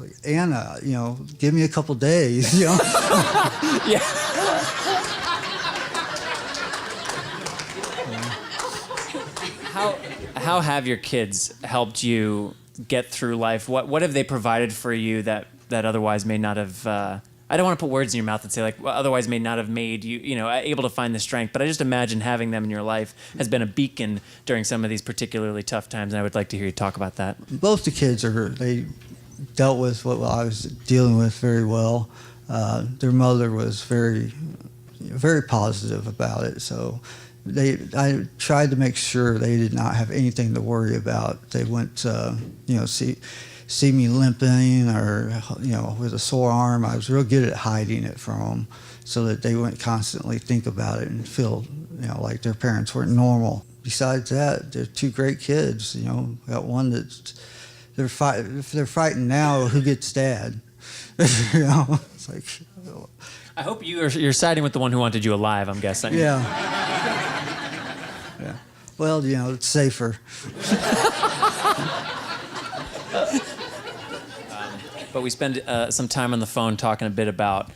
Speaker 5: like, "Anna, give me a couple days." Yeah.
Speaker 1: How have your kids helped you get through life? What have they provided for you that otherwise may not have? I don't want to put words in your mouth and say otherwise may not have made you able to find the strength. But I just imagine having them in your life has been a beacon during some of these particularly tough times. And I would like to hear you talk about that.
Speaker 5: Both the kids they dealt with what I was dealing with very well. Their mother was very, very positive about it. So I tried to make sure they did not have anything to worry about. They went, see me limping or, with a sore arm. I was real good at hiding it from them so that they wouldn't constantly think about it and feel, like their parents weren't normal. Besides that, they're two great kids. Got one that's, if they're fighting now, who gets dad? It's like.
Speaker 1: I hope you're siding with the one who wanted you alive, I'm guessing.
Speaker 5: Yeah. Yeah. Well, it's safer.
Speaker 1: But we spend some time on the phone talking a bit about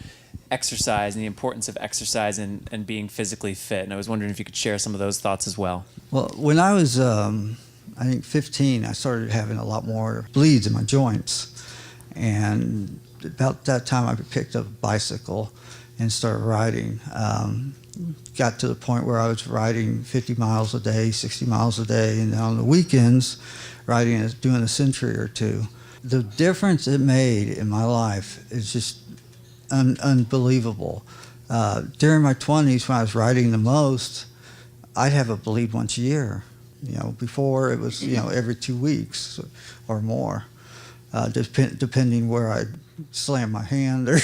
Speaker 1: exercise and the importance of exercise and being physically fit. And I was wondering if you could share some of those thoughts as well.
Speaker 5: Well, when I was, I think 15, I started having a lot more bleeds in my joints. And about that time, I picked up a bicycle and started riding. Got to the point where I was riding 50 miles a day, 60 miles a day, and on the weekends, doing a century or two. The difference it made in my life is just unbelievable. During my 20s, when I was riding the most, I'd have a bleed once a year. Before it was, every 2 weeks or more, depending where I slammed my hand or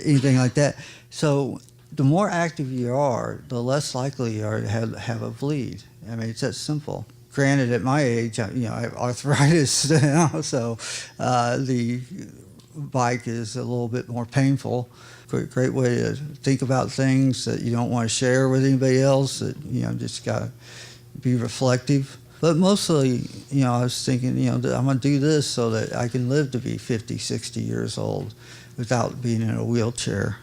Speaker 5: anything like that. So the more active you are, the less likely you are to have a bleed. I mean, it's that simple. Granted, at my age, I have arthritis now, so the bike is a little bit more painful. Great way to think about things that you don't want to share with anybody else. That just got to be reflective. But mostly, I was thinking, I'm going to do this so that I can live to be 50, 60 years old without being in a wheelchair.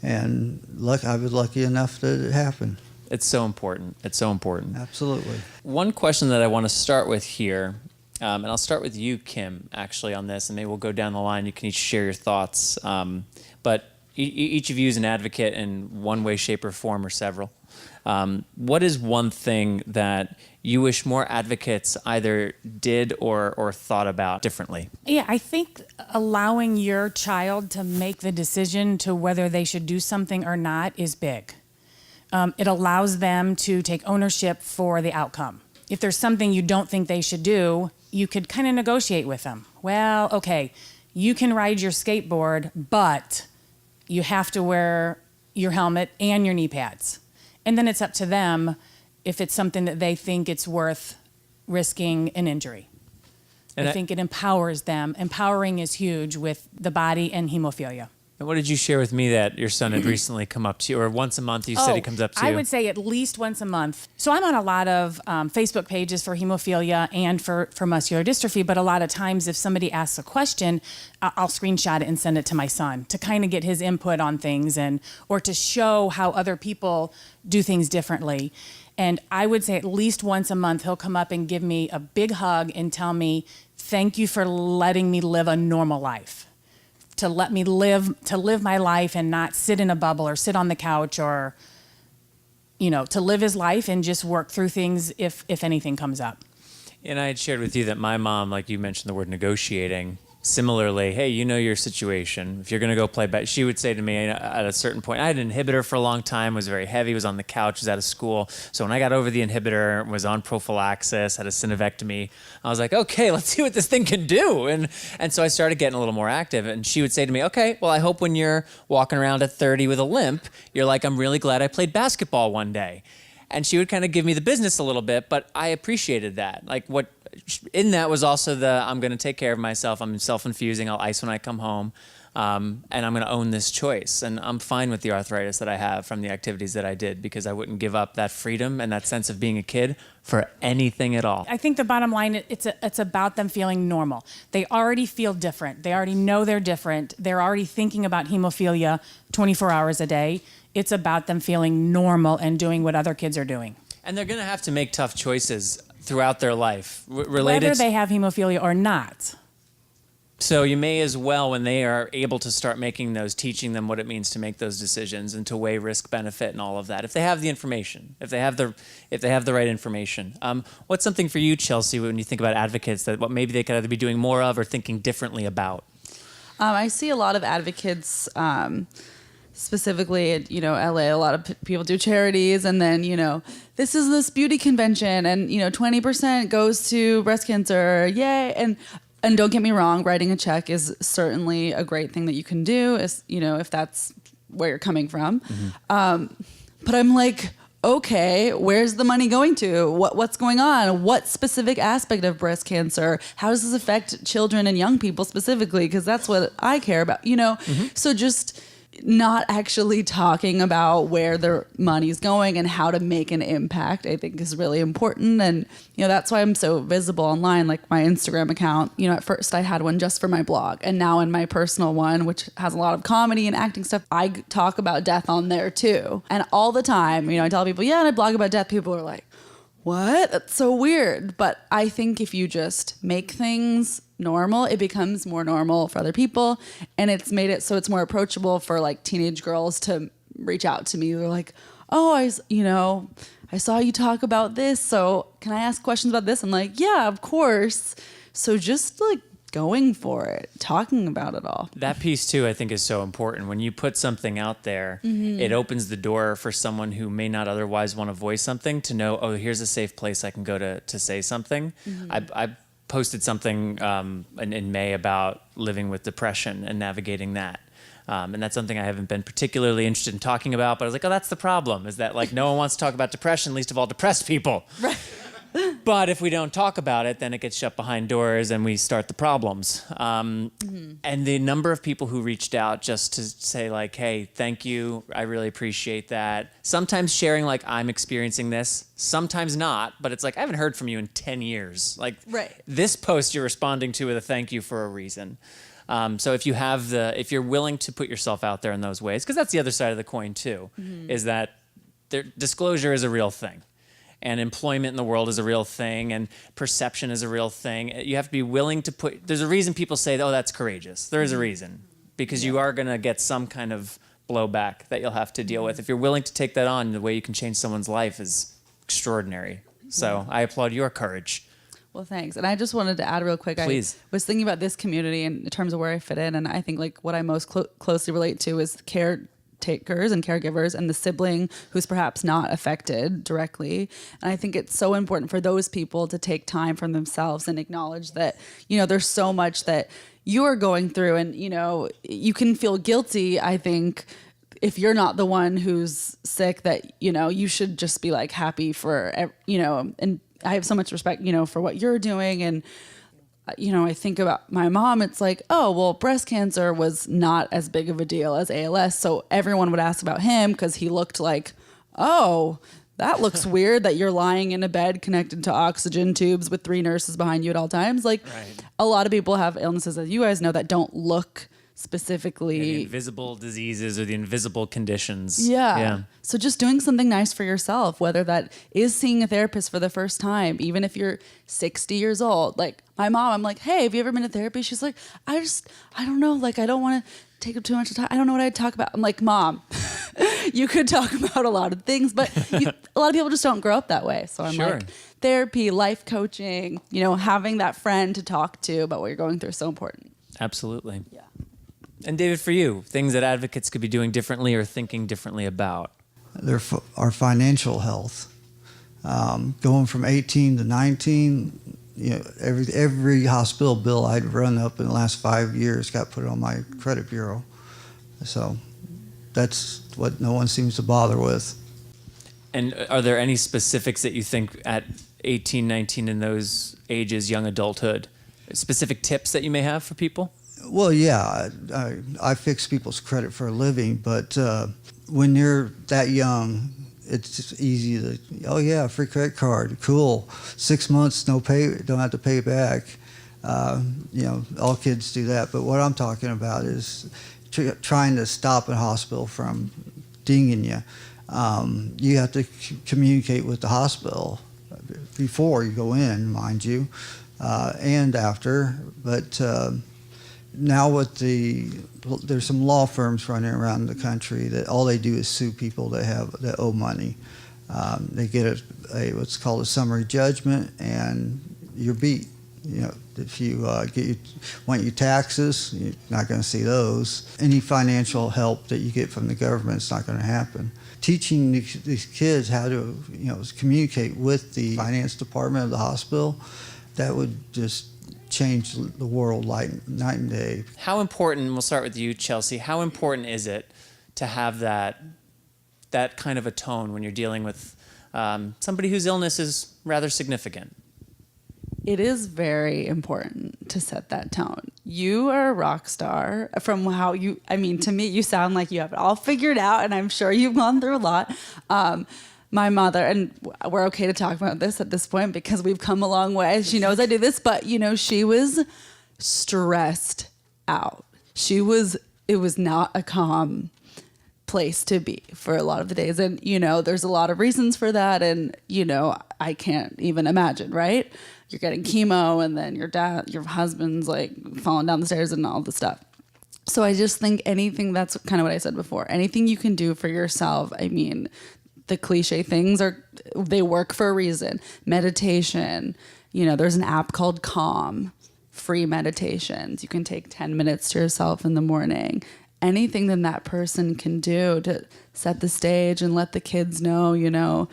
Speaker 5: And I was lucky enough that it happened.
Speaker 1: It's so important. It's so important.
Speaker 5: Absolutely.
Speaker 1: One question that I want to start with here, and I'll start with you, Kim, actually, on this, and maybe we'll go down the line. You can each share your thoughts. But each of you is an advocate in one way, shape, or form, or several. What is one thing that you wish more advocates either did or thought about differently?
Speaker 3: Yeah, I think allowing your child to make the decision to whether they should do something or not is big. It allows them to take ownership for the outcome. If there's something you don't think they should do, you could kind of negotiate with them. Well, okay, you can ride your skateboard, but you have to wear your helmet and your knee pads. And then it's up to them if it's something that they think it's worth risking an injury. And I think it empowers them. Empowering is huge with the body and hemophilia.
Speaker 1: And what did you share with me that your son had recently come up to you, or once a month you said he comes up to you?
Speaker 3: I would say at least once a month. So I'm on a lot of Facebook pages for hemophilia and for muscular dystrophy, but a lot of times if somebody asks a question, I'll screenshot it and send it to my son to kind of get his input on things or to show how other people do things differently. And I would say at least once a month he'll come up and give me a big hug and tell me, thank you for letting me live a normal life. To let me live my life and not sit in a bubble or sit on the couch or, to live his life and just work through things if anything comes up.
Speaker 1: And I had shared with you that my mom, like you mentioned the word negotiating, similarly, hey, you know your situation. If you're going to go play back, she would say to me at a certain point, I had an inhibitor for a long time, was very heavy, was on the couch, was out of school. So when I got over the inhibitor, was on prophylaxis, had a synovectomy, I was like, okay, let's see what this thing can do. And so I started getting a little more active. And she would say to me, okay, well, I hope when you're walking around at 30 with a limp, you're like, I'm really glad I played basketball one day. And she would kind of give me the business a little bit, but I appreciated that. Like what in that was also I'm going to take care of myself. I'm self-infusing. I'll ice when I come home. And I'm going to own this choice. And I'm fine with the arthritis that I have from the activities that I did because I wouldn't give up that freedom and that sense of being a kid for anything at all.
Speaker 3: I think the bottom line, it's about them feeling normal. They already feel different. They already know they're different. They're already thinking about hemophilia 24 hours a day. It's about them feeling normal and doing what other kids are doing.
Speaker 1: And they're going to have to make tough choices throughout their life.
Speaker 3: Whether they have hemophilia or not.
Speaker 1: So you may as well, when they are able to start making those, teaching them what it means to make those decisions and to weigh risk, benefit, and all of that. If they have the information, if they have the right information. What's something for you, Chelsea, when you think about advocates that what maybe they could either be doing more of or thinking differently about?
Speaker 4: I see a lot of advocates. Specifically at, LA, a lot of people do charities and then, this is this beauty convention and, 20% goes to breast cancer. Yay. And don't get me wrong, writing a check is certainly a great thing that you can do, if that's where you're coming from. Mm-hmm. But I'm like, okay, where's the money going to? What's going on? What specific aspect of breast cancer? How does this affect children and young people specifically? Because that's what I care about, Mm-hmm. So just not actually talking about where their money's going and how to make an impact, I think is really important. And, that's why I'm so visible online, like my Instagram account. At first I had one just for my blog. And now in my personal one, which has a lot of comedy and acting stuff, I talk about death on there too. And all the time, I tell people, yeah, and I blog about death. People are like, what? That's so weird. But I think if you just make things normal, it becomes more normal for other people. And it's made it so it's more approachable for like teenage girls to reach out to me. They're like, oh, I saw you talk about this. So can I ask questions about this? I'm like, yeah, of course. So just like going for it, talking about it all.
Speaker 1: That piece too, I think, is so important. When you put something out there, mm-hmm. it opens the door for someone who may not otherwise want to voice something to know, oh, here's a safe place I can go to say something. Mm-hmm. I posted something in May about living with depression and navigating that. And that's something I haven't been particularly interested in talking about, but I was like, oh, that's the problem, is that like no one wants to talk about depression, least of all depressed people.
Speaker 4: Right.
Speaker 1: But if we don't talk about it, then it gets shut behind doors and we start the problems. Mm-hmm. And the number of people who reached out just to say like, hey, thank you. I really appreciate that. Sometimes sharing like I'm experiencing this, sometimes not. But it's like, I haven't heard from you in 10 years. Like
Speaker 4: right.
Speaker 1: This post you're responding to with a thank you for a reason. So if you're willing to put yourself out there in those ways, because that's the other side of the coin too, mm-hmm. is that disclosure is a real thing. And employment in the world is a real thing, and perception is a real thing. You have to be willing to there's a reason people say, oh, that's courageous. There is a reason, because you are going to get some kind of blowback that you'll have to deal with. If you're willing to take that on, the way you can change someone's life is extraordinary. So I applaud your courage.
Speaker 4: Well, thanks. And I just wanted to add real quick.
Speaker 1: Please.
Speaker 4: I was thinking about this community in terms of where I fit in. And I think like what I most closely relate to is caretakers and caregivers and the sibling who's perhaps not affected directly. And I think it's so important for those people to take time from themselves and acknowledge that, you know, there's so much that you're going through, and, you know, you can feel guilty, I think, if you're not the one who's sick, that, you know, you should just be like happy for, you know, and I have so much respect, you know, for what you're doing. And, you know, I think about my mom, it's like, oh, well, breast cancer was not as big of a deal as ALS. So everyone would ask about him because he looked like, oh, that looks weird that you're lying in a bed connected to oxygen tubes with 3 nurses behind you at all times. Like a lot of people have illnesses, as you guys know, that don't look specifically
Speaker 1: the invisible diseases or the invisible conditions.
Speaker 4: Yeah. So just doing something nice for yourself, whether that is seeing a therapist for the first time, even if you're 60 years old. Like my mom, I'm like, hey, have you ever been to therapy? She's like, I don't know. Like, I don't want to take up too much time. I don't know what I'd talk about. I'm like, Mom, you could talk about a lot of things, but a lot of people just don't grow up that way. So I'm like, therapy, life coaching, you know, having that friend to talk to about what you're going through is so important.
Speaker 1: Absolutely.
Speaker 4: Yeah.
Speaker 1: And David, for you, things that advocates could be doing differently or thinking differently about?
Speaker 5: Our financial health. Going from 18 to 19, you know, every hospital bill I'd run up in the last 5 years got put on my credit bureau. So that's what no one seems to bother with.
Speaker 1: And are there any specifics that you think at 18, 19 in those ages, young adulthood, specific tips that you may have for people?
Speaker 5: Well, yeah, I fix people's credit for a living, but when you're that young, it's just easy to, oh yeah, free credit card, cool. 6 months, no pay, don't have to pay back. You know, all kids do that. But what I'm talking about is trying to stop a hospital from dinging you. You have to communicate with the hospital before you go in, mind you, and after. But now there's some law firms running around the country that all they do is sue people that owe money. They get what's called a summary judgment, and you're beat. You know, if you want your taxes, you're not going to see those. Any financial help that you get from the government is not going to happen. Teaching these kids how to, you know, communicate with the finance department of the hospital, that would just change the world like night and day.
Speaker 1: How important, we'll start with you, Chelsea, how important is it to have that kind of a tone when you're dealing with somebody whose illness is rather significant?
Speaker 4: It is very important to set that tone. You are a rock star from how you, I mean, to me, you sound like you have it all figured out, and I'm sure you've gone through a lot. My mother, and we're okay to talk about this at this point because we've come a long way. She knows I do this, but, you know, she was stressed out. It was not a calm place to be for a lot of the days. And, you know, there's a lot of reasons for that. And, you know, I can't even imagine, right? You're getting chemo, and then your husband's like falling down the stairs and all this stuff. So I just think anything, that's kind of what I said before, anything you can do for yourself. I mean, the cliche things they work for a reason. Meditation, you know, there's an app called Calm, free meditations. You can take 10 minutes to yourself in the morning. Anything that person can do to set the stage and let the kids know, you know,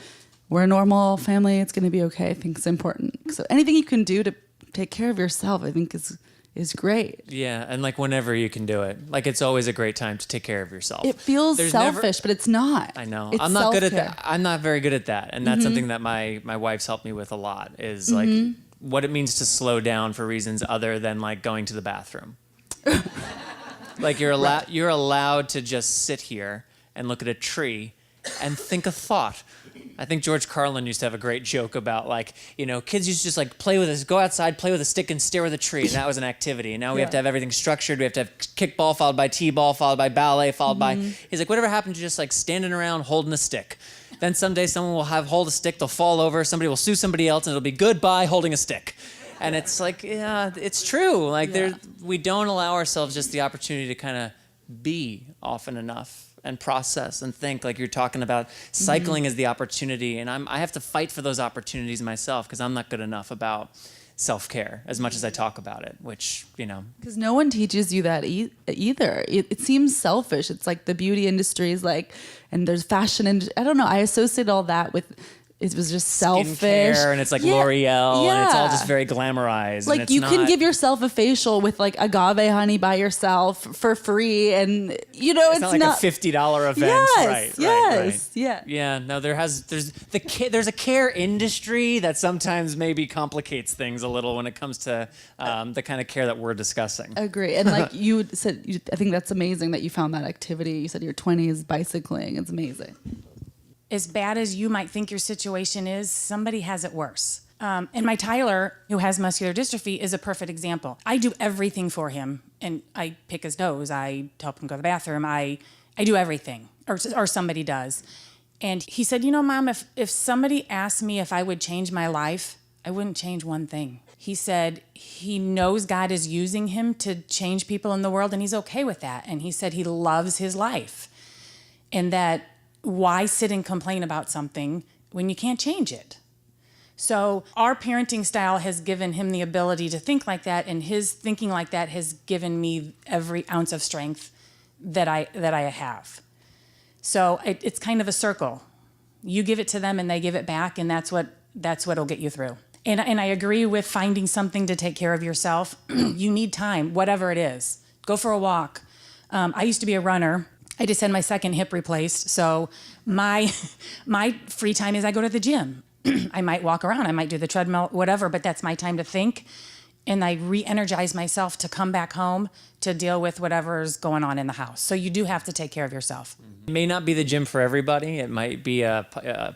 Speaker 4: we're a normal family, it's going to be okay, I think is important. So anything you can do to take care of yourself, I think is great.
Speaker 1: Yeah, and like whenever you can do it. Like it's always a great time to take care of yourself.
Speaker 4: It feels selfish, but it's not.
Speaker 1: I know.
Speaker 4: It's
Speaker 1: I'm not good at
Speaker 4: self-care.
Speaker 1: that. I'm not very good at that. And that's something that my wife's helped me with a lot is like what it means to slow down for reasons other than like going to the bathroom. Like you're allowed to just sit here and look at a tree and think a thought. I think George Carlin used to have a great joke about like, you know, kids used to just like go outside, play with a stick and stare at a tree. And that was an activity. And now we have to have everything structured. We have to have kickball followed by t-ball, followed by ballet, followed by, he's like, whatever happened to just like standing around holding a stick? Then someday someone will hold a stick, they'll fall over, somebody will sue somebody else, and it'll be goodbye holding a stick. And it's like, yeah, it's true. Like we don't allow ourselves just the opportunity to kind of be often enough and process and think, like you're talking about. Cycling is the opportunity, and I have to fight for those opportunities myself because I'm not good enough about self-care as much as I talk about it, which,
Speaker 4: Because no one teaches you that either. It seems selfish. It's like the beauty industry is like, and there's fashion, and I don't know. I associate all that with, it was just selfish.
Speaker 1: Skincare, and it's like L'Oreal, and it's all just very glamorized.
Speaker 4: Like,
Speaker 1: and it's
Speaker 4: you
Speaker 1: not,
Speaker 4: can give yourself a facial with like agave honey by yourself for free, and it's
Speaker 1: not like a $50 event.
Speaker 4: Yes,
Speaker 1: right.
Speaker 4: yeah.
Speaker 1: Yeah, no, there's a care industry that sometimes maybe complicates things a little when it comes to the kind of care that we're discussing.
Speaker 4: Agree. And like you said, I think that's amazing that you found that activity. You said your 20s bicycling. It's amazing.
Speaker 3: As bad as you might think your situation is, somebody has it worse. And my Tyler, who has muscular dystrophy, is a perfect example. I do everything for him, and I pick his nose. I help him go to the bathroom. I do everything, or somebody does. And he said, Mom, if somebody asked me if I would change my life, I wouldn't change one thing. He said he knows God is using him to change people in the world, and he's okay with that. And he said he loves his life, and that why sit and complain about something when you can't change it? So our parenting style has given him the ability to think like that, and his thinking like that has given me every ounce of strength that I have. So it's kind of a circle. You give it to them and they give it back, and that's what'll get you through. And I agree with finding something to take care of yourself. You need time, whatever it is. Go for a walk. I used to be a runner. I just had my second hip replaced, so my free time is I go to the gym. I might walk around, I might do the treadmill, whatever, but that's my time to think, and I re-energize myself to come back home to deal with whatever's going on in the house. So you do have to take care of yourself.
Speaker 1: It may not be the gym for everybody. It might be a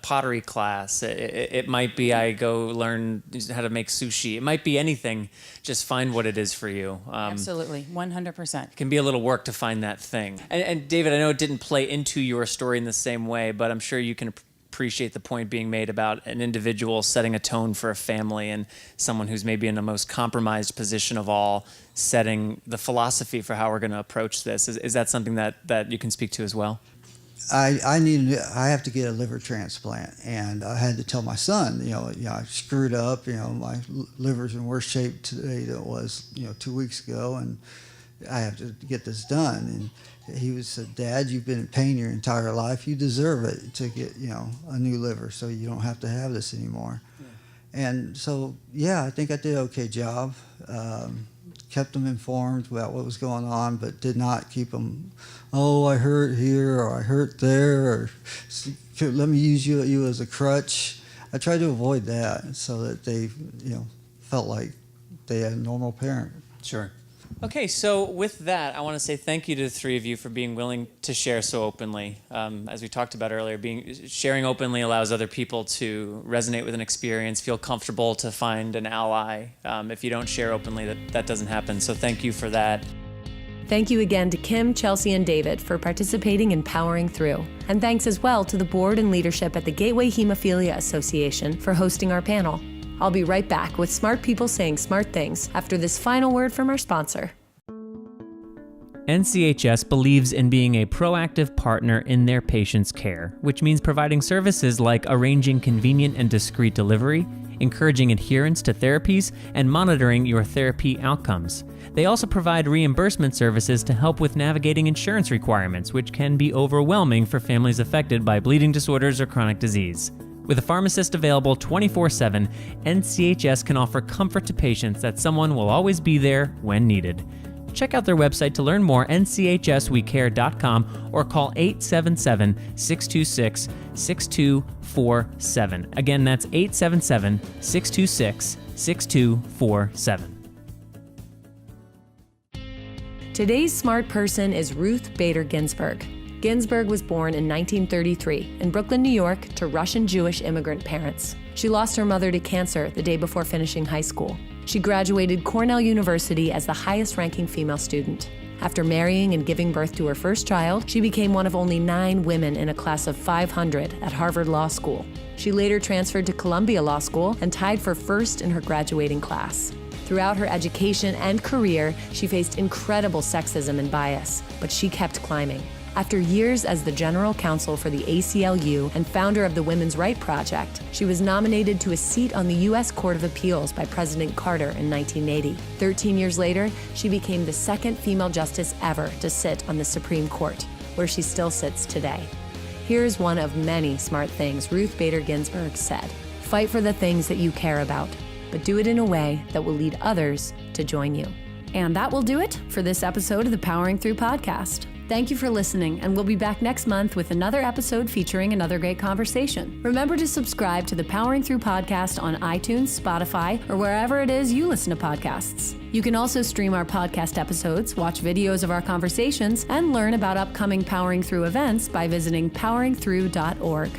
Speaker 1: pottery class. It might be I go learn how to make sushi. It might be anything. Just find what it is for you.
Speaker 3: Absolutely, 100%.
Speaker 1: It can be a little work to find that thing. And David, I know it didn't play into your story in the same way, but I'm sure you can appreciate the point being made about an individual setting a tone for a family, and someone who's maybe in the most compromised position of all setting the philosophy for how we're going to approach this. Is that something that you can speak to as well?
Speaker 5: I have to get a liver transplant, and I had to tell my son, I screwed up, my liver's in worse shape today than it was, 2 weeks ago, and I have to get this done. And he said, Dad, you've been in pain your entire life. You deserve it to get, a new liver so you don't have to have this anymore. Yeah. And so, I think I did an okay job. Kept them informed about what was going on, but did not keep them, I hurt here or I hurt there, or let me use you as a crutch. I tried to avoid that so that they, felt like they had a normal parent.
Speaker 1: Sure. Okay, so with that, I want to say thank you to the three of you for being willing to share so openly. As we talked about earlier, sharing openly allows other people to resonate with an experience, feel comfortable to find an ally. If you don't share openly, that doesn't happen. So thank you for that.
Speaker 2: Thank you again to Kim, Chelsea, and David for participating in Powering Through. And thanks as well to the board and leadership at the Gateway Hemophilia Association for hosting our panel. I'll be right back with smart people saying smart things after this final word from our sponsor.
Speaker 1: NCHS believes in being a proactive partner in their patients' care, which means providing services like arranging convenient and discreet delivery, encouraging adherence to therapies, and monitoring your therapy outcomes. They also provide reimbursement services to help with navigating insurance requirements, which can be overwhelming for families affected by bleeding disorders or chronic disease. With a pharmacist available 24/7, NCHS can offer comfort to patients that someone will always be there when needed. Check out their website to learn more, nchswecare.com, or call 877-626-6247. Again, that's 877-626-6247.
Speaker 2: Today's smart person is Ruth Bader Ginsburg. Ginsburg was born in 1933 in Brooklyn, New York, to Russian Jewish immigrant parents. She lost her mother to cancer the day before finishing high school. She graduated Cornell University as the highest-ranking female student. After marrying and giving birth to her first child, she became one of only 9 women in a class of 500 at Harvard Law School. She later transferred to Columbia Law School and tied for first in her graduating class. Throughout her education and career, she faced incredible sexism and bias, but she kept climbing. After years as the general counsel for the ACLU and founder of the Women's Right Project, she was nominated to a seat on the U.S. Court of Appeals by President Carter in 1980. 13 years later, she became the second female justice ever to sit on the Supreme Court, where she still sits today. Here's one of many smart things Ruth Bader Ginsburg said: "Fight for the things that you care about, but do it in a way that will lead others to join you." And that will do it for this episode of the Powering Through podcast. Thank you for listening, and we'll be back next month with another episode featuring another great conversation. Remember to subscribe to the Powering Through podcast on iTunes, Spotify, or wherever it is you listen to podcasts. You can also stream our podcast episodes, watch videos of our conversations, and learn about upcoming Powering Through events by visiting poweringthrough.org.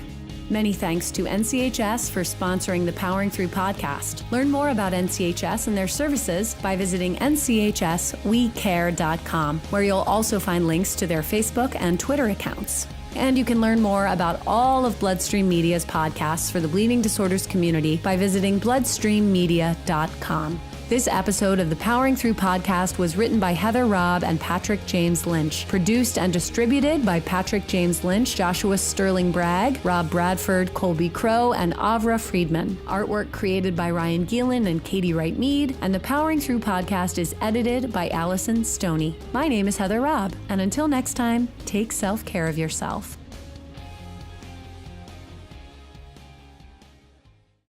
Speaker 2: Many thanks to NCHS for sponsoring the Powering Through podcast. Learn more about NCHS and their services by visiting nchswecare.com, where you'll also find links to their Facebook and Twitter accounts. And you can learn more about all of Bloodstream Media's podcasts for the bleeding disorders community by visiting bloodstreammedia.com. This episode of the Powering Through podcast was written by Heather Robb and Patrick James Lynch, produced and distributed by Patrick James Lynch, Joshua Sterling Bragg, Rob Bradford, Colby Crow, and Avra Friedman. Artwork created by Ryan Geelan and Katie Wright Mead, and the Powering Through podcast is edited by Allison Stoney. My name is Heather Robb, and until next time, take self-care of yourself.